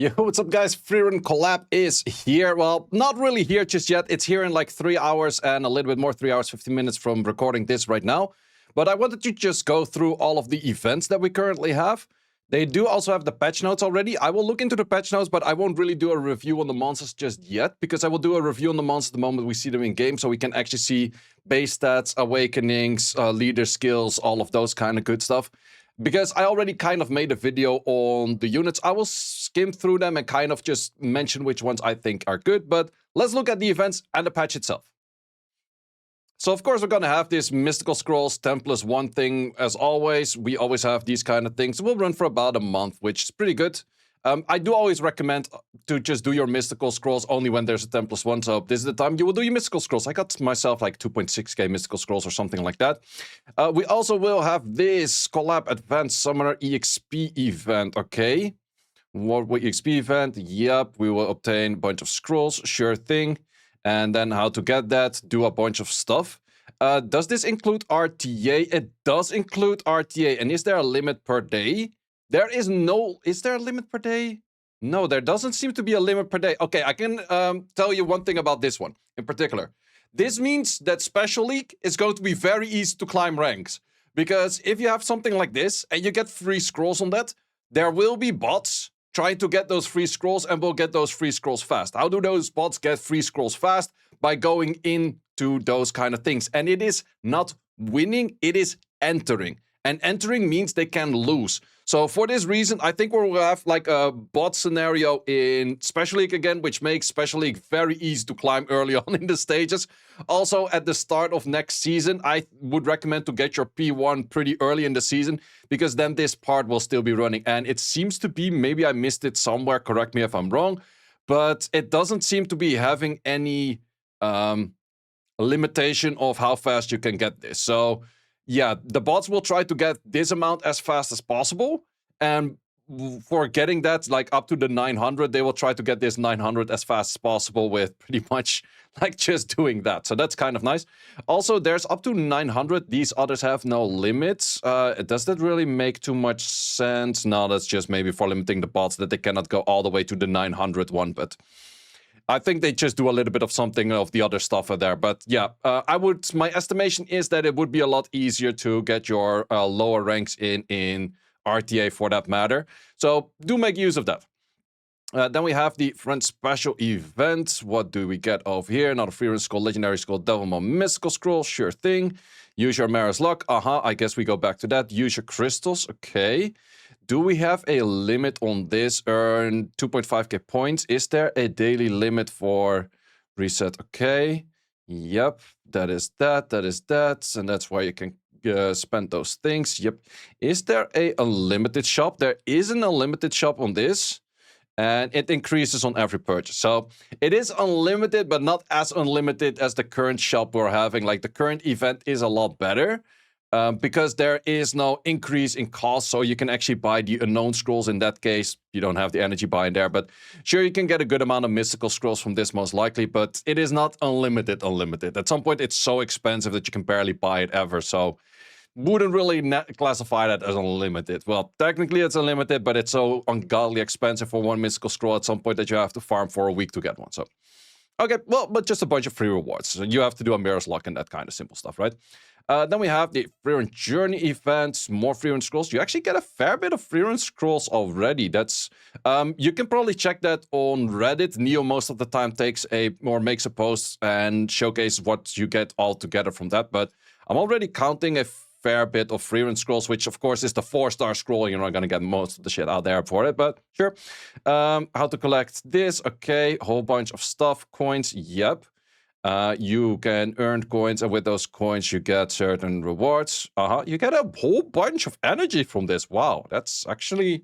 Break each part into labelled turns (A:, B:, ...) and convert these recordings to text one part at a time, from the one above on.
A: Yo, what's up guys? Frieren Collab is here. Well, not really here just yet. It's here in like 3 hours and a little bit more, 3 hours, 15 minutes from recording this right now. But I wanted to just go through all of the events that we currently have. They do also have the patch notes already. I will look into the patch notes, but I won't really do a review on the monsters just yet, because I will do a review on the monsters the moment we see them in game, so we can actually see base stats, awakenings, leader skills, all of those kind of good stuff. Because I already kind of made a video on the units, I will skim through them and kind of just mention which ones I think are good. But let's look at the events and the patch itself. So of course we're gonna have this Mystical Scrolls 10+1 thing as always. We always have these kind of things. We'll run for about a month, which is pretty good. I do always recommend to just do your Mystical Scrolls only when there's a 10+1, so this is the time you will do your Mystical Scrolls. I got myself like 2.6k Mystical Scrolls or something like that. We also will have this Collab Advanced Summoner EXP event, okay. What EXP event? Yep, we will obtain a bunch of scrolls, sure thing. And then how to get that, do a bunch of stuff. Does this include RTA? It does include RTA, and is there a limit per day? There is no... Is there a limit per day? No, there doesn't seem to be a limit per day. Okay, I can tell you one thing about this one in particular. This means that Special League is going to be very easy to climb ranks. Because if you have something like this and you get free scrolls on that, there will be bots trying to get those free scrolls and will get those free scrolls fast. How do those bots get free scrolls fast? By going into those kind of things. And it is not winning, it is entering. And entering means they can lose. So for this reason, I think we'll have like a bot scenario in Special League again, which makes Special League very easy to climb early on in the stages. Also, at the start of next season, I would recommend to get your P1 pretty early in the season, because then this part will still be running. And it seems to be, maybe I missed it somewhere, correct me if I'm wrong, but it doesn't seem to be having any limitation of how fast you can get this. So yeah, the bots will try to get this amount as fast as possible, and for getting that, like up to the 900, they will try to get this 900 as fast as possible with pretty much like just doing that. So that's kind of nice. Also, there's up to 900. These others have no limits. Does that really make too much sense? No, that's just maybe for limiting the bots that they cannot go all the way to the 900 one, but I think they just do a little bit of something of the other stuff there. But yeah, my estimation is that it would be a lot easier to get your lower ranks in RTA for that matter. So do make use of that. Then we have the Friend Special event. What do we get over here? Another Frieren Scroll, Legendary Scroll, Devilmon Mystical Scroll, sure thing. Use your Mara's Luck. I guess we go back to that. Use your crystals, okay. Do we have a limit on this? Earn 2.5k points. Is there a daily limit for reset? Okay. Yep. That is that. That is that. And that's why you can spend those things. Yep. Is there a unlimited shop? There is an unlimited shop on this. And it increases on every purchase. So it is unlimited, but not as unlimited as the current shop we're having. Like the current event is a lot better. Because there is no increase in cost, so you can actually buy the unknown scrolls. In that case, you don't have the energy buy in there, but sure, you can get a good amount of mystical scrolls from this most likely, but it is not unlimited. At some point, it's so expensive that you can barely buy it ever, so wouldn't really classify that as unlimited. Well, technically it's unlimited, but it's so ungodly expensive for one mystical scroll at some point that you have to farm for a week to get one, so... Okay, well, but just a bunch of free rewards. So you have to do a Mirror's Luck and that kind of simple stuff, right? Then we have the Frieren Journey events, more Frieren Scrolls. You actually get a fair bit of Frieren Scrolls already. That's you can probably check that on Reddit. Neo most of the time takes makes a post and showcases what you get all together from that. But I'm already counting a fair bit of Frieren Scrolls, which of course is the 4-star scroll. You're not gonna get most of the shit out there for it, but sure. How to collect this? Okay, a whole bunch of stuff, coins. Yep. You can earn coins, and with those coins you get certain rewards. You get a whole bunch of energy from this. Wow, that's actually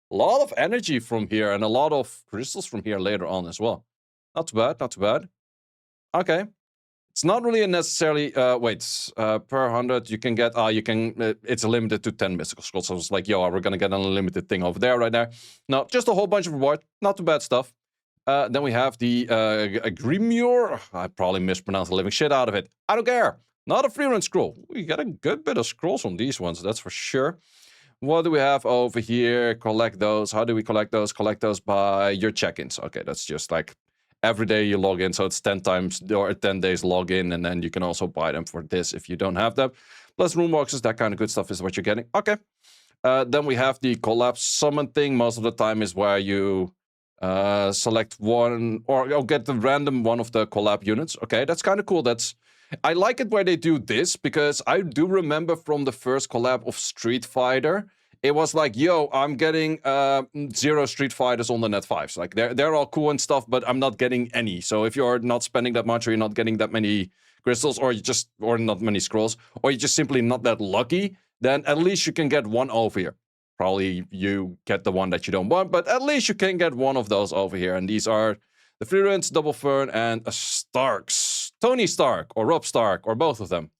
A: a lot of energy from here, and a lot of crystals from here later on as well. Not too bad, not too bad. Okay. It's not really a necessarily, per 100 you can get, it's limited to 10 mystical scrolls. So it's like, yo, we're gonna get an unlimited thing over there right there. No, just a whole bunch of reward, not too bad stuff. Then we have the Grimoire. I probably mispronounced the living shit out of it. I don't care. Not a Frieren scroll. We got a good bit of scrolls on these ones, that's for sure. What do we have over here? Collect those. How do we collect those? Collect those by your check-ins. Okay, that's just like every day you log in. So it's 10 times or 10 days login. And then you can also buy them for this if you don't have them. Plus rune boxes, that kind of good stuff is what you're getting. Okay. Then we have the collab summon thing. Most of the time is where you select one or you'll get the random one of the collab units. Okay, that's kind of cool. I like it where they do this because I do remember from the first collab of Street Fighter, it was like, yo, I'm getting 0 Street Fighters on the net 5s. Like they're all cool and stuff, but I'm not getting any. So if you're not spending that much or you're not getting that many crystals or not many scrolls, or you're just simply not that lucky, then at least you can get one over here. Probably you get the one that you don't want, but at least you can get one of those over here. And these are the Frierens, Double Fern, and a Starks. Tony Stark, or Rob Stark, or both of them.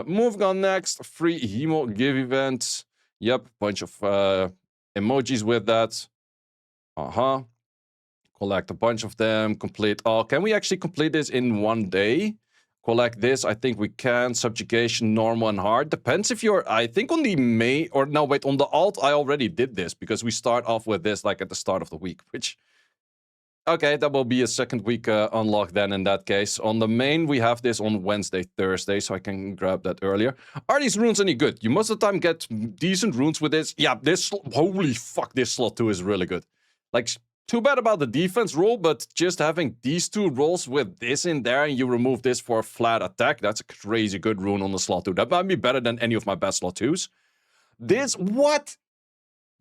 A: Moving on next, free Himmel give event. Yep, bunch of emojis with that. Collect a bunch of them, complete all. Can we actually complete this in one day? Collect this, I think we can. Subjugation, normal, and hard. Depends if you're, I think on the main, or no, wait, on the alt, I already did this because we start off with this like at the start of the week, which, okay, that will be a second week unlock then in that case. On the main, we have this on Wednesday, Thursday, so I can grab that earlier. Are these runes any good? You most of the time get decent runes with this. Yeah, holy fuck, this slot 2 is really good. Like, too bad about the defense roll, but just having these two rolls with this in there and you remove this for a flat attack, that's a crazy good rune on the slot 2. That might be better than any of my best slot 2s. What?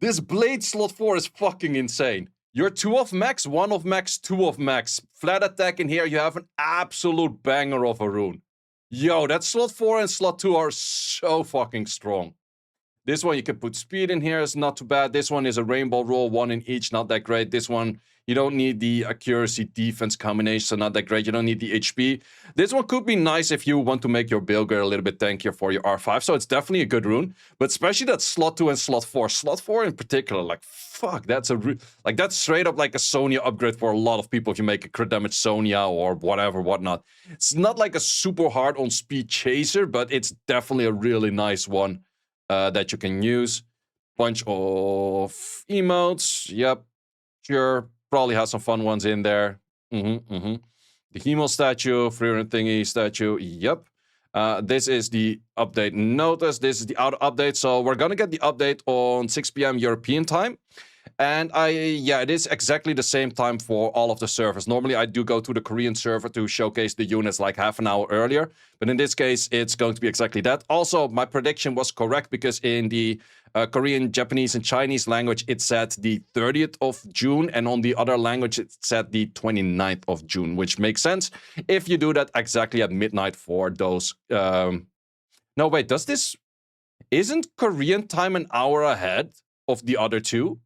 A: This blade slot 4 is fucking insane. You're 2 of max, 1 of max, 2 of max. Flat attack in here, you have an absolute banger of a rune. Yo, that slot 4 and slot 2 are so fucking strong. This one, you can put speed in here, it's not too bad. This one is a rainbow roll, 1 in each, not that great. This one, you don't need the accuracy defense combination, so not that great. You don't need the HP. This one could be nice if you want to make your Bilger a little bit tankier for your R5, so it's definitely a good rune. But especially that slot 2 and slot 4. Slot 4 in particular, like, fuck, that's that's straight up like a Sonya upgrade for a lot of people if you make a crit damage Sonya or whatnot. It's not like a super hard on speed chaser, but it's definitely a really nice one. That you can use. Bunch of emotes. Yep. Sure. Probably has some fun ones in there. The Himmel statue, Frieren thingy statue. Yep. This is the update notice. This is the auto update. So we're gonna get the update on 6 p.m. European time. And it is exactly the same time for all of the servers. Normally, I do go to the Korean server to showcase the units like half an hour earlier. But in this case, it's going to be exactly that. Also, my prediction was correct because in the Korean, Japanese, and Chinese language, it said the 30th of June. And on the other language, it said the 29th of June, which makes sense if you do that exactly at midnight for those. No, wait, isn't Korean time an hour ahead of the other two?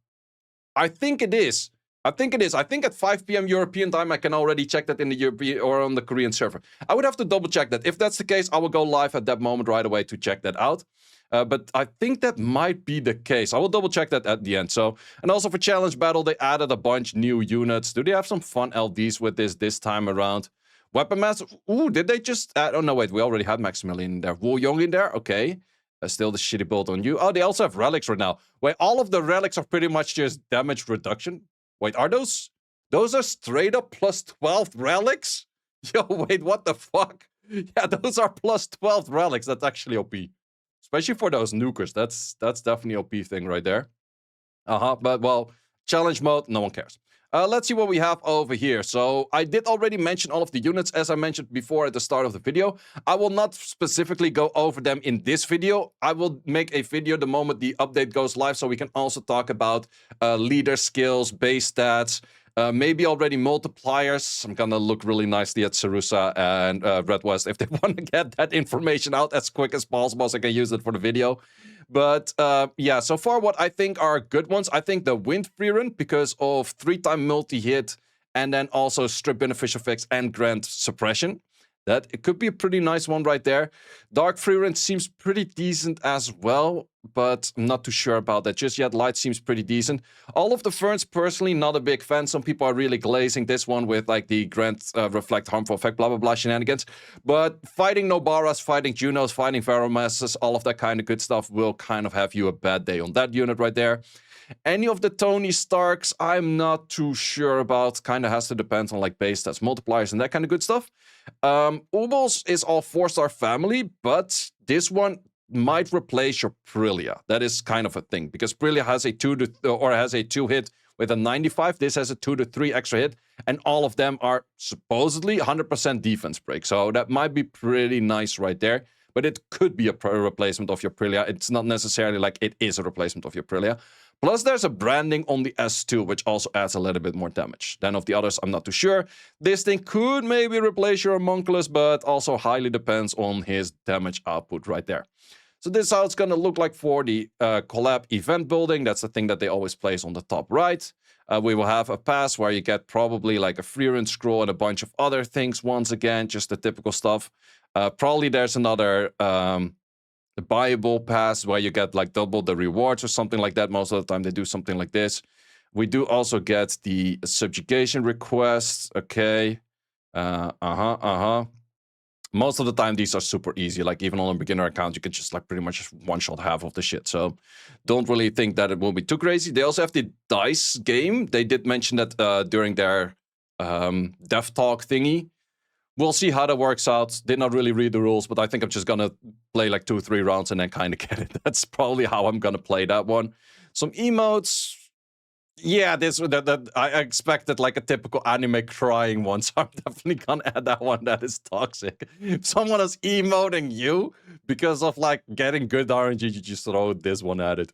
A: I think it is. I think at 5 p.m. European time, I can already check that in the European or on the Korean server. I would have to double check that. If that's the case, I will go live at that moment right away to check that out. But I think that might be the case. I will double check that at the end. So, and also for Challenge Battle, they added a bunch new units. Do they have some fun LDs with this time around? Weapon Master. Ooh, did they just add? Oh, no, wait. We already had Maximilian in there. Wu Yong in there. Okay. Still the shitty build on you. Oh, they also have relics right now. Wait, all of the relics are pretty much just damage reduction. Wait, are those are straight up plus 12 relics? Yo, wait, what the fuck? Yeah, those are plus 12 relics. That's actually OP. Especially for those nukers. That's definitely OP thing right there. But well, challenge mode, no one cares. Let's see what we have over here. So I did already mention all of the units, as I mentioned before at the start of the video. I will not specifically go over them in this video. I will make a video the moment the update goes live, so we can also talk about leader skills, base stats, maybe already multipliers. I'm gonna look really nicely at Sarusa and Red West if they want to get that information out as quick as possible so I can use it for the video. But yeah, so far what I think are good ones, I think the Wind Frieren because of 3-time multi-hit and then also strip beneficial effects and grant suppression. That it could be a pretty nice one right there. Dark Frieren seems pretty decent as well, but I'm not too sure about that just yet. Light seems pretty decent. All of the Ferns, personally, not a big fan. Some people are really glazing this one with like the grant reflect harmful effect, blah, blah, blah shenanigans. But fighting Nobaras, fighting Junos, fighting Veromasses, all of that kind of good stuff will kind of have you a bad day on that unit right there. Any of the Tony Starks, I'm not too sure about. Kind of has to depend on like base stats, multipliers, and that kind of good stuff. Ubos is all 4-star family, but this one might replace your Prillia. That is kind of a thing, because Prillia has a 2 hit with a 95. This has a 2 to 3 extra hit, and all of them are supposedly 100% defense break. So that might be pretty nice right there. But it could be a replacement of your Prillia. It's not necessarily like it is a replacement of your Prillia. Plus, there's a branding on the S2, which also adds a little bit more damage. Then of the others, I'm not too sure. This thing could maybe replace your Homunculus, but also highly depends on his damage output right there. So this is how it's going to look like for the Collab event building. That's the thing that they always place on the top right. We will have a pass where you get probably like a Frieren scroll and a bunch of other things once again, just the typical stuff. Probably there's another buyable pass where you get like double the rewards or something like that. Most of the time they do something like this. We do also get the subjugation requests. Okay. Most of the time these are super easy. Like even on a beginner account, you can just like pretty much one-shot half of the shit. So don't really think that it will be too crazy. They also have the dice game. They did mention that during their dev talk thingy. We'll see how that works out. Did not really read the rules, but I think I'm just gonna play like 2-3 rounds and then kind of get it. That's probably how I'm gonna play that one. Some emotes. Yeah, I expected like a typical anime crying one, so I'm definitely gonna add that one. That is toxic. If someone is emoting you because of like getting good RNG, you just throw this one at it.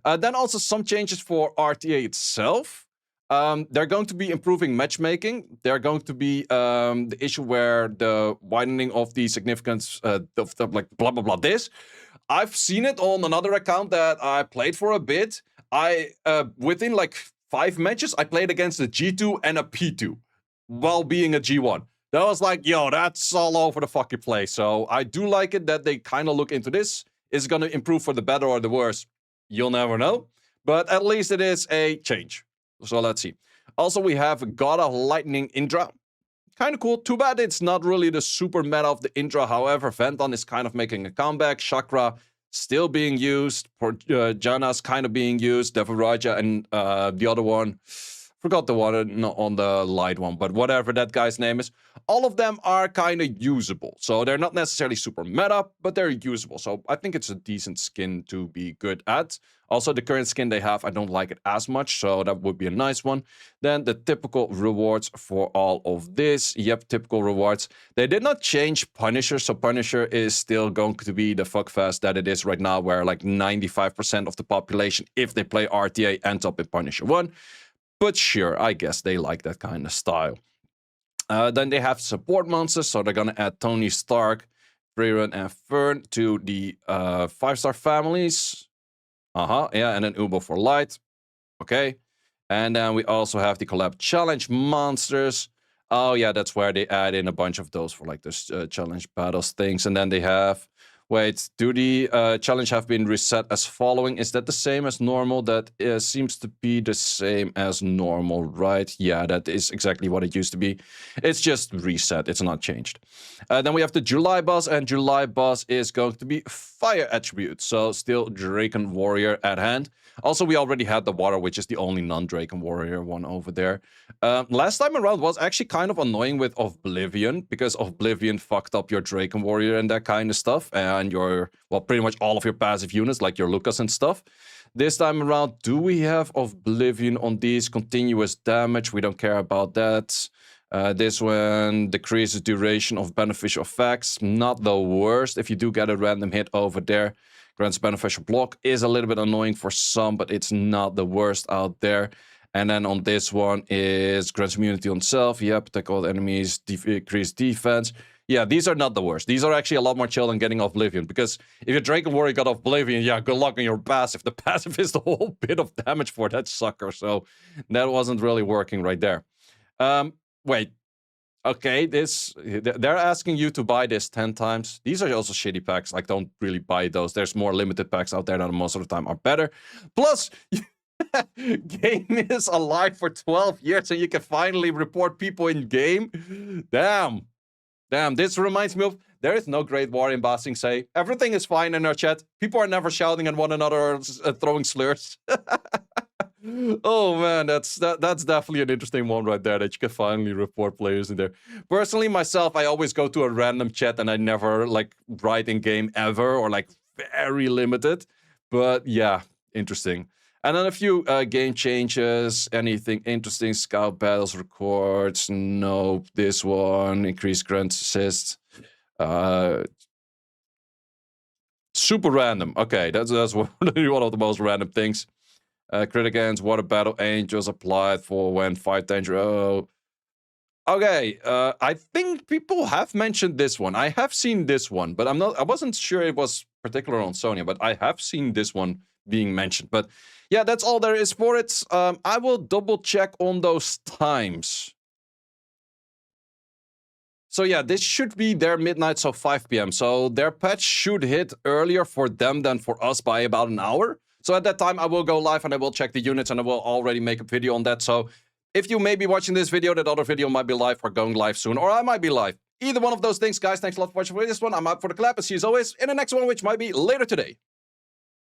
A: Then also some changes for RTA itself. They're going to be improving matchmaking. They're going to be the issue where the widening of the significance of the like blah blah blah this. I've seen it on another account that I played for a bit. I within like 5 matches, I played against a G2 and a P2 while being a G1. That was like, yo, that's all over the fucking place. So I do like it that they kind of look into this. Is it going to improve for the better or the worse? You'll never know. But at least it is a change. So let's see. Also, we have God of Lightning Indra. Kind of cool. Too bad it's not really the super meta of the Indra. However, Venton is kind of making a comeback. Chakra still being used. Jana's kind of being used. Devaraja and the other one. Forgot the one on the light one, but whatever that guy's name is. All of them are kind of usable. So they're not necessarily super meta, but they're usable. So I think it's a decent skin to be good at. Also, the current skin they have, I don't like it as much, so that would be a nice one. Then the typical rewards for all of this. Yep, typical rewards. They did not change Punisher, so Punisher is still going to be the fuckfest that it is right now, where like 95% of the population, if they play RTA, ends up in Punisher 1. But sure, I guess they like that kind of style. Then they have support monsters, so they're going to add Tony Stark, Frieren, and Fern to the 5-star families. Yeah, and then Ubo for light. Okay. And then we also have the Collab challenge monsters. Oh, yeah, that's where they add in a bunch of those for like this challenge battles things. And then they have... Wait, do the challenge have been reset as following? Is that the same as normal? That seems to be the same as normal, right? Yeah, that is exactly what it used to be. It's just reset. It's not changed. Then we have the July boss, and July boss is going to be fire attribute. So still Draken Warrior at hand. Also, we already had the water, which is the only non-Draken Warrior one over there. Last time around was actually kind of annoying with Oblivion, because Oblivion fucked up your Draken Warrior and that kind of stuff, and your, well, pretty much all of your passive units, like your Lucas and stuff. This time around, do we have Oblivion on these continuous damage? We don't care about that. This one decreases duration of beneficial effects. Not the worst. If you do get a random hit over there, grants beneficial block. Is a little bit annoying for some, but it's not the worst out there. And then on this one is grants immunity on self. Yeah, protect all enemies, decrease defense. Yeah, these are not the worst. These are actually a lot more chill than getting Oblivion. Because if your Draken Warrior got Oblivion, yeah, good luck on your passive. The passive is the whole bit of damage for that sucker. So that wasn't really working right there. Wait. Okay, they're asking you to buy this 10 times. These are also shitty packs. Like, don't really buy those. There's more limited packs out there that most of the time are better. Plus, game is alive for 12 years and you can finally report people in game. Damn. This reminds me of, there is no great war in Ba Sing Se. Everything is fine in our chat. People are never shouting at one another or throwing slurs. Oh man, that's definitely an interesting one right there, that you can finally report players in there. Personally, myself, I always go to a random chat and I never like write in game ever, or like very limited. But yeah, interesting. And then a few game changes. Anything interesting? Scout battles records. Nope. This one, increased grunt assist. Super random. Okay, that's one of the most random things. Crit against water battle angels applied for when fight danger. Oh. Okay, I think people have mentioned this one. I have seen this one, but I wasn't sure it was particular on Sonya, but I have seen this one being mentioned. But yeah, that's all there is for it. I will double check on those times. So yeah, this should be their midnight, so 5 p.m. So their patch should hit earlier for them than for us by about an hour. So at that time, I will go live and I will check the units and I will already make a video on that. So if you may be watching this video, that other video might be live or going live soon, or I might be live. Either one of those things, guys. Thanks a lot for watching this one. I'm out for the collab and see you as always in the next one, which might be later today.